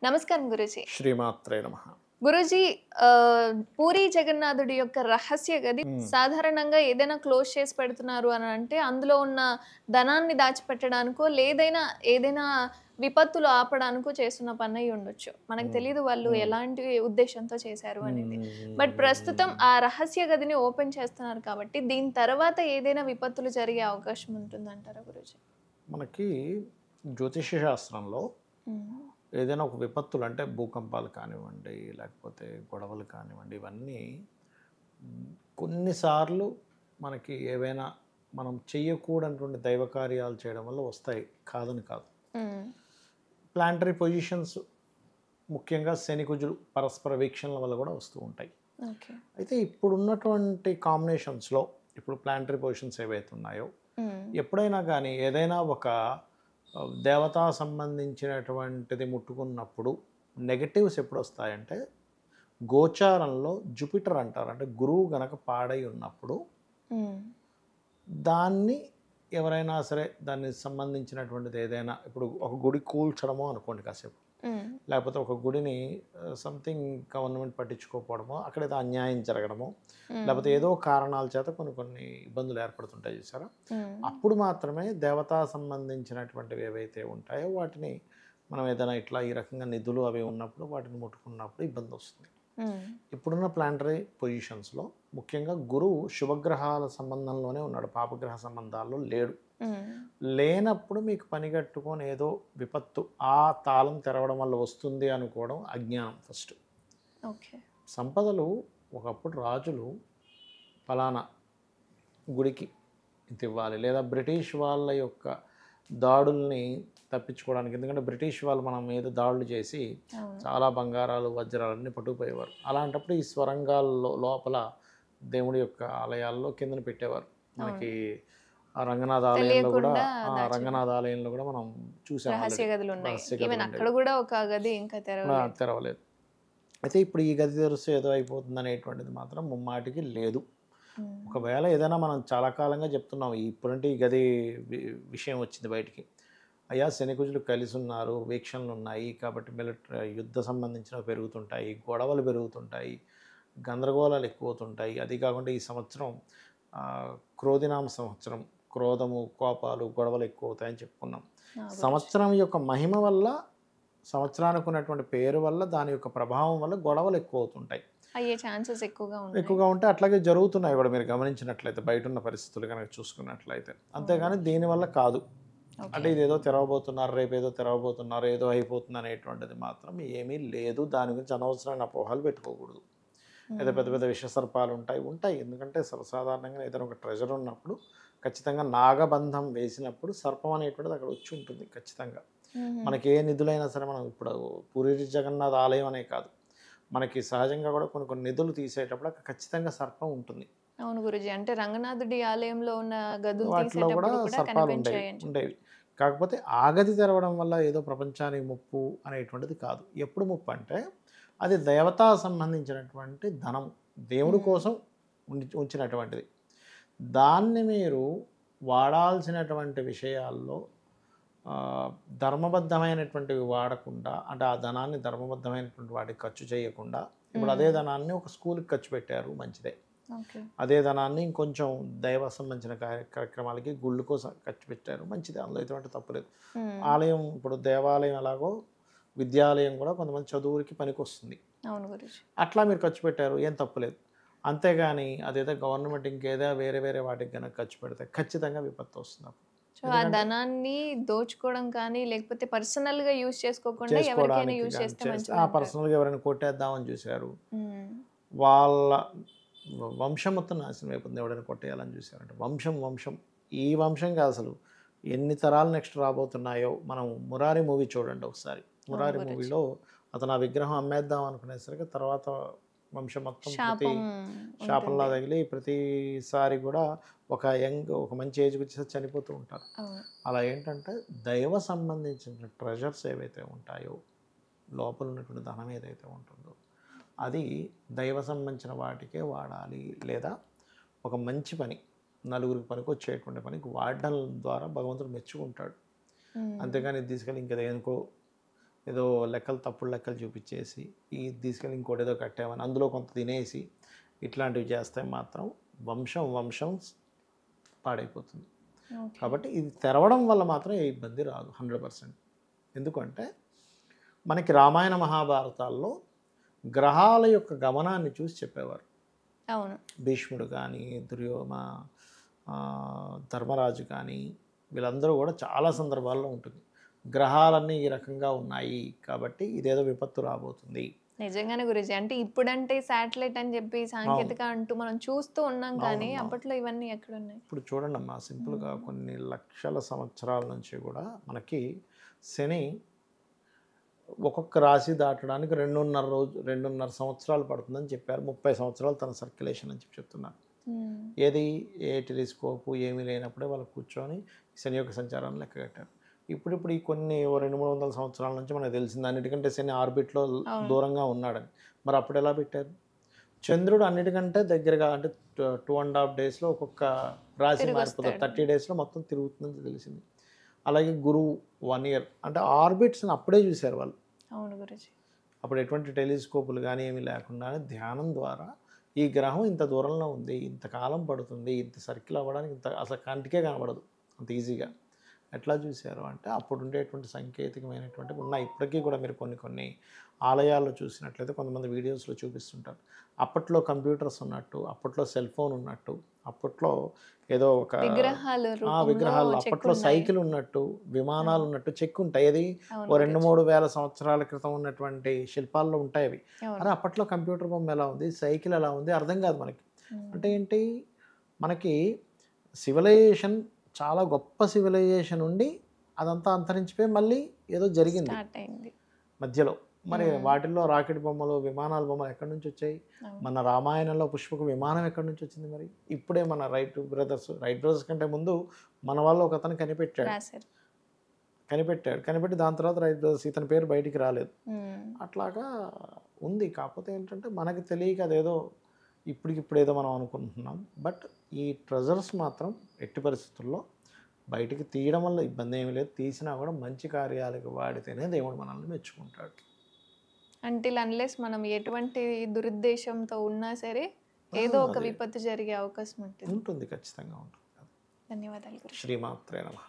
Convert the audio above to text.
నమస్కారం గురూజీ. శ్రీమాత్రే నమః. గురూజీ పూరీ జగన్నాథుడి యొక్క రహస్య గది హ్మ్. సాధారణంగా ఏదైనా క్లోజ్ చేసి పెడుతున్నారు అని అంటే, అందులో ఉన్న ధనాన్ని దాచిపెట్టడానికో, ఏదైనా విపత్తులు ఆపడానికో చేస్తున్న పనై ఉండొచ్చు. మనకు హ్మ్. తెలీదు వాళ్ళు హ్మ్. ఎలాంటి ఉద్దేశ్యంతో చేశారు హ్మ్. అనేది. హ్మ్. బట్ హ్మ్. ప్రస్తుతం హ్మ్. ఆ రహస్య గదిని ఓపెన్ చేస్తున్నారు కాబట్టి, దీని తర్వాత ఏదైనా విపత్తులు జరిగే అవకాశం ఉంటుందంటారా గురూజీ? మనకి జ్యోతిష్య శాస్త్రంలో హ్మ్. ఏదైనా ఒక విపత్తులు అంటే భూకంపాలు కానివ్వండి, లేకపోతే గొడవలు కానివ్వండి, ఇవన్నీ హ్మ్, కొన్నిసార్లు మనకి ఏవైనా మనం చెయ్యకూడనటువంటి దైవ కార్యాలు చేయడం వల్ల వస్తాయి. కాదని కాదు. హ్మ్. ప్లానటరీ పొజిషన్స్ ముఖ్యంగా శని, కుజులు పరస్పర వీక్షణల వల్ల కూడా వస్తూ ఉంటాయి. ఓకే. అయితే ఇప్పుడున్నటువంటి కాంబినేషన్స్‌లో ఇప్పుడు ప్లానటరీ పొజిషన్స్ ఏవైతే ఉన్నాయో హ్మ్. ఎప్పుడైనా కానీ ఏదైనా ఒక దేవతా సంబంధించినటువంటిది ముట్టుకున్నప్పుడు నెగటివ్స్ ఎప్పుడొస్తాయంటే, గోచారంలో జూపిటర్ అంటారు. అంటే గురువు గనక పాడై ఉన్నప్పుడు, హ్మ్. దాన్ని ఎవరైనా సరే దానికి సంబంధించినటువంటిది ఏదైనా ఇప్పుడు ఒక గుడి కూల్చడమో అనుకోండి కాసేపు. హ్మ్. లేకపోతే ఒక గుడిని సంథింగ్ గవర్నమెంట్ పట్టించుకోకపోవడమో, అక్కడ ఏదో అన్యాయం జరగడమో, లేకపోతే హ్మ్. ఏదో కారణాల చేత కొన్ని కొన్ని ఇబ్బందులు ఏర్పడుతుంటాయి చూసారా? హ్మ్. అప్పుడు మాత్రమే దేవతా సంబంధించినటువంటివి ఏవైతే ఉంటాయో వాటిని మనం ఏదైనా ఇట్లా ఈ రకంగా నిధులు అవి ఉన్నప్పుడు వాటిని ముట్టుకున్నప్పుడు ఇబ్బందొస్తుంది. హ్మ్. ఇప్పుడున్న ప్లానటరీ పొజిషన్స్‌లో ముఖ్యంగా గురువు శుభగ్రహాల సంబంధంలోనే ఉన్నాడు. పాపగ్రహ సంబంధాల్లో లేడు. హ్మ్. లేనప్పుడు మీకు పనిగట్టుకొని ఏదో విపత్తు ఆ తాళం తెరవడం వల్ల వస్తుంది అనుకోవడం అజ్ఞానం ఫస్ట్. ఓకే. సంపదలు ఒకప్పుడు రాజులు పలానా గుడికి ఇంతివ్వాలి. లేదా బ్రిటిష్ వాళ్ళ యొక్క దాడుల్ని తప్పించుకోవడానికి ఎందుకంటే బ్రిటిష్ వాళ్ళు మన మీద దాడులు చేసి అవును. చాలా బంగారాలు, వజ్రాలన్నీ పట్టుకుపోయేవారు. అలాంటప్పుడు ఈ స్వరంగాల్లో లోపల దేవుడి యొక్క ఆలయాల్లో కిందన పెట్టేవారు. అవును. మనకి ఆ రంగనాథ ఆలయంలో గూడా తెలియకుండా రంగనాథ దాచిపెడతారు. ఆలయంలో గూడా మనం చూసాం రహస్య ఆల్రెడీ. గదులున్నాయి. రహస్య ఈవెన్ అక్కడ గదులుండేవి. గూడా ఒక గది ఇంకా తెరవలేదు. తెరవలేదు. అయితే ఇప్పుడు ఈ గది తెరిస్తే ఏదో అయిపోతుందనేటువంటిది మాత్రం ముమ్మాటికి లేదు. హ్మ్. ఒకవేళ ఏదైనా మనం చాలా కాలంగా చెప్తున్నాం. ఇప్పుడంటే ఈ గది వి విషయం వచ్చింది బయటికి. అయ్యా శనికుజులు కలిసున్నారు, వీక్షణలున్నాయి. కాబట్టి యుద్ధ సంబంధించినవి పెరుగుతుంటాయి, గొడవలు పెరుగుతుంటాయి, గందరగోళాలు ఎక్కువవుతుంటాయి. అది కాకుండా ఈ సంవత్సరం క్రోధినామ సంవత్సరం. క్రోధము, కోపాలు, గొడవలు ఎక్కువవుతాయని చెప్పుకున్నాం. ఆ! గురూజీ. సంవత్సరం యొక్క మహిమ వల్ల, సంవత్సరానికి ఉన్నటువంటి పేరు వల్ల, దాని యొక్క ప్రభావం వల్ల గొడవలు ఎక్కువవుతుంటాయి. అయ్యే ఛాన్సెస్ ఎక్కువగా ఉన్నాయి. ఎక్కువగా ఉంటే అట్లాగే జరుగుతున్నాయి కూడా మీరు గమనించినట్లయితే బయటున్న పరిస్థితులు కనుక చూసుకున్నట్లయితే. అవును అంతేగాని గురూజీ. దీనివల్ల కాదు. అంటే ఓకే. ఇదేదో తెరవబోతున్నారు, రేపేదో తెరవబోతున్నారు, ఏదో అయిపోతుంది అనేటువంటిది మాత్రం ఏమీ లేదు. దాని గురించి అనవసరమైన అపోహలు పెట్టుకోకూడదు. ఏదో పెద్ద హ్మ్. పెద్ద విషసర్పాలు ఉంటాయి. ఎందుకంటే సర్వసాధారణంగా ఏదైనా ఒక ట్రెజర్ ఉన్నప్పుడు ఖచ్చితంగా నాగబంధం వేసినప్పుడు సర్పం అనేటువంటిది అక్కడ వచ్చి ఉంటుంది ఖచ్చితంగా. హుహు. మనకి ఏ నిధులైనా సరే మనం ఇప్పుడు పూరి జగన్నాథ ఆలయం అనే కాదు. మనకి సహజంగా కూడా కొన్ని కొన్ని నిధులు తీసేటప్పుడు అక్కడ ఖచ్చితంగా సర్పం ఉంటుంది. అవును గురూజీ. అంటే రంగనాథుడి ఆలయంలో ఉన్న గదులు వాటిలో కూడా తీసేటప్పుడు కూడా సర్పాలు కనిపించాయని ఉండేవి. కాకపోతే ఆ గది తెరవడం వల్ల ఏదో ప్రపంచానికి ముప్పు అనేటువంటిది కాదు. ఎప్పుడు ముప్పు అంటే అది దేవతా సంబంధించినటువంటి ధనం. దేవుడి హ్మ్. కోసం ఉంచినటువంటిది. దాన్ని మీరు వాడాల్సినటువంటి విషయాల్లో ధర్మబద్ధమైనటువంటివి వాడకుండా అంటే ఆ ధనాన్ని ధర్మబద్ధమైనటువంటి వాటికి ఖర్చు చేయకుండా ఇప్పుడు అదే హ్మ్. ధనాన్ని ఒక స్కూల్‌కి ఖర్చు పెట్టారు మంచిదే. ఓకే. అదే ధనాన్ని ఇంకొంచెం దైవ సంబంధించిన కార్యక్రమాలకి గుళ్ళు కోసం ఖర్చు పెట్టారు మంచిదే. అందులో ఎటువంటి తప్పు లేదు. హ్మ్. ఆలయం ఇప్పుడు దేవాలయం ఎలాగో విద్యాలయం కూడా కొంతమంది చదువులకి పనికొస్తుంది. అవును గురూజీ. అట్లా మీరు ఖర్చు పెట్టారు. ఏం తప్పులేదు. అంతేగాని అదేదో గవర్నమెంట్ ఇంకేదో వేరే వేరే వాటికి గనక ఖర్చు పెడితే ఖచ్చితంగా విపత్తొస్తుందప్పుడు. సో, ఆ ఎందుకంటే ధనాన్ని దోచుకోవడం కానీ, లేకపోతే పర్సనల్‌గా యూజ్ చేసుకోకుండా ఎవరికైనా చేసుకోవడానికి యూజ్ గాని చేస్తే చేస్తే మంచిదంటారు. పర్సనల్‌గా ఎవరైనా కొట్టేద్దామని చూసారు. హ్మ్. వాళ్ళ వంశం మొత్తం నాశనం అయిపోతుంది. ఎవడైనా కొట్టేయాలని చూసారంటే. వంశం ఈ వంశం కాదు అసలు. ఎన్ని తరాలు నెక్స్ట్ రాబోతున్నాయో మనం 'మురారి' మూవీ చూడండి ఒకసారి. అవును 'మురారి' గురూజీ. మూవీలో అతను ఆ విగ్రహం అమ్మేద్దాం అనుకునేసరికి తర్వాత వంశం మొత్తం శాపం శాపంలా ఉంటుంది. తగిలి ప్రతిసారి కూడా ఒక మంచి ఏజ్‌కి వచ్చేసరికి చనిపోతూ ఉంటారు. అవును. అలా ఏంటంటే దైవ సంబంధించిన ట్రెజర్స్ ఏవైతే ఉంటాయో, లోపల ఉన్నటువంటి ధనం ఏదైతే ఉంటుందో, అది దైవ సంబంధించిన వాటికే వాడాలి. లేదా ఒక మంచి పని, నలుగురికి పనికొచ్చేటువంటి పనికి వాడడం ద్వారా భగవంతుడు మెచ్చుకుంటాడు. హ్మ్. అంతేగాని ఇది తీసుకెళ్ళి ఇంక దేనికో ఏదో లెక్కలు తప్పుడు లెక్కలు చూపించేసి ఇది తీసుకెళ్ళి ఇంకోటి ఏదో కట్టామని అందులో కొంత తినేసి ఇట్లాంటివి చేస్తే మాత్రం వంశం పాడైపోతుంది. ఓకే. కాబట్టి ఇది తెరవడం వల్ల మాత్రం ఏ ఇబ్బంది రాదు 100%. ఎందుకంటే మనకి రామాయణ మహాభారతాల్లో గ్రహాల యొక్క గమనాన్ని చూసి చెప్పేవారు. అవును. భీష్ముడు కానీ ధర్మరాజు కానీ వీళ్ళందరూ కూడా చాలా సందర్భాల్లో ఉంటుంది. గ్రహాలన్నీ ఈ రకంగా ఉన్నాయి కాబట్టి ఇదేదో విపత్తు రాబోతుంది. నిజంగానే గురూజీ. అంటే ఇప్పుడంటే శాటిలైట్ అని చెప్పి సాంకేతిక అంటూ మనం చూస్తూ ఉన్నాం కానీ అప్పట్లో ఇవన్నీ ఎక్కడున్నాయి? ఇప్పుడు చూడండి అమ్మా, సింపుల్గా కొన్ని లక్షల సంవత్సరాల నుంచి కూడా మనకి శని ఒక్కొక్క రాశి దాటడానికి 2.5 సంవత్సరాలు పడుతుందని చెప్పారు. 30 సంవత్సరాలు తన సర్క్యులేషన్ అని చెప్తున్నారు. ఏది ఏ టెలిస్కోపు ఏమీ లేనప్పుడే వాళ్ళు కూర్చొని శని యొక్క సంచారాన్ని లెక్క కట్టారు. ఇప్పుడు ఈ కొన్ని 200-300 సంవత్సరాల నుంచి మనకు తెలిసింది అన్నిటికంటే శని ఆర్బిట్లో దూరంగా ఉన్నాడని. మరి అప్పుడు ఎలా పెట్టారు? చంద్రుడు అన్నిటికంటే దగ్గరగా అంటే 2.5 డేస్లో ఒక్కొక్క రాశి మారిపోతుంది, 30 డేస్లో మొత్తం తిరుగుతుందని తెలిసింది. అలాగే గురువు 1 ఇయర్ అంటే ఆర్బిట్స్ని అప్పుడే చూశారు వాళ్ళు. అవును గురూజీ. అప్పుడు ఎటువంటి టెలిస్కోపులు కానీ ఏమీ లేకుండానే ధ్యానం ద్వారా ఈ గ్రహం ఇంత దూరంలో ఉంది, ఇంతకాలం పడుతుంది, ఇంత సర్కిల్ అవ్వడానికి అసలు కంటికే కనబడదు అంత ఈజీగా. ఎట్లా చూశారు అంటే అప్పుడు ఉండేటువంటి సాంకేతికమైనటువంటి ఉన్నాయి. ఇప్పటికీ కూడా మీరు కొన్ని ఆలయాల్లో చూసినట్లయితే కొంతమంది వీడియోస్లో చూపిస్తుంటారు. అప్పట్లో కంప్యూటర్స్ ఉన్నట్టు, అప్పట్లో సెల్ ఫోన్ ఉన్నట్టు, అప్పట్లో ఏదో ఒక విగ్రహాలు, అప్పట్లో సైకిల్ ఉన్నట్టు, విమానాలు ఉన్నట్టు చెక్ ఉంటాయి. అది 2-3 వేల సంవత్సరాల క్రితం ఉన్నటువంటి శిల్పాల్లో ఉంటాయి అవి. అరే అప్పట్లో కంప్యూటర్ బొమ్మ ఎలా ఉంది, సైకిల్ ఎలా ఉంది అర్థం కాదు మనకి. అంటే ఏంటి, మనకి సివిలైజేషన్ చాలా గొప్ప సివిలైజేషన్ ఉండి అదంతా అంతరించిపోయి మళ్ళీ ఏదో జరిగింది మధ్యలో. మరి వాటిల్లో రాకెట్ బొమ్మలు, విమానాల బొమ్మలు ఎక్కడి నుంచి వచ్చాయి? మన రామాయణంలో పుష్పక విమానం ఎక్కడి నుంచి వచ్చింది? మరి ఇప్పుడే మన రైట్ బ్రదర్స్ కంటే ముందు మన వాళ్ళు ఒక అతను కనిపెట్టి దాని తర్వాత రైట్ బ్రదర్స్, ఇతని పేరు బయటికి రాలేదు. అట్లాగా ఉంది. కాకపోతే ఏంటంటే మనకి తెలియక అదేదో ఇప్పటికిప్పుడు ఏదో మనం అనుకుంటున్నాం. బట్ ఈ ట్రెజర్స్ మాత్రం ఎట్టి పరిస్థితుల్లో బయటికి తీయడం వల్ల ఇబ్బంది ఏమీ లేదు. తీసినా కూడా మంచి కార్యాలకు వాడితేనే దేవుడు మనల్ని మెచ్చుకుంటాడు. అంటిల్ అన్లెస్ మనం ఎటువంటి దురుద్దేశంతో ఉన్నా సరే ఏదో ఒక విపత్తు జరిగే అవకాశం ఉంటుంది. ఖచ్చితంగా ఉంటుంది. ధన్యవాదాలు. శ్రీమాత్రే నమః.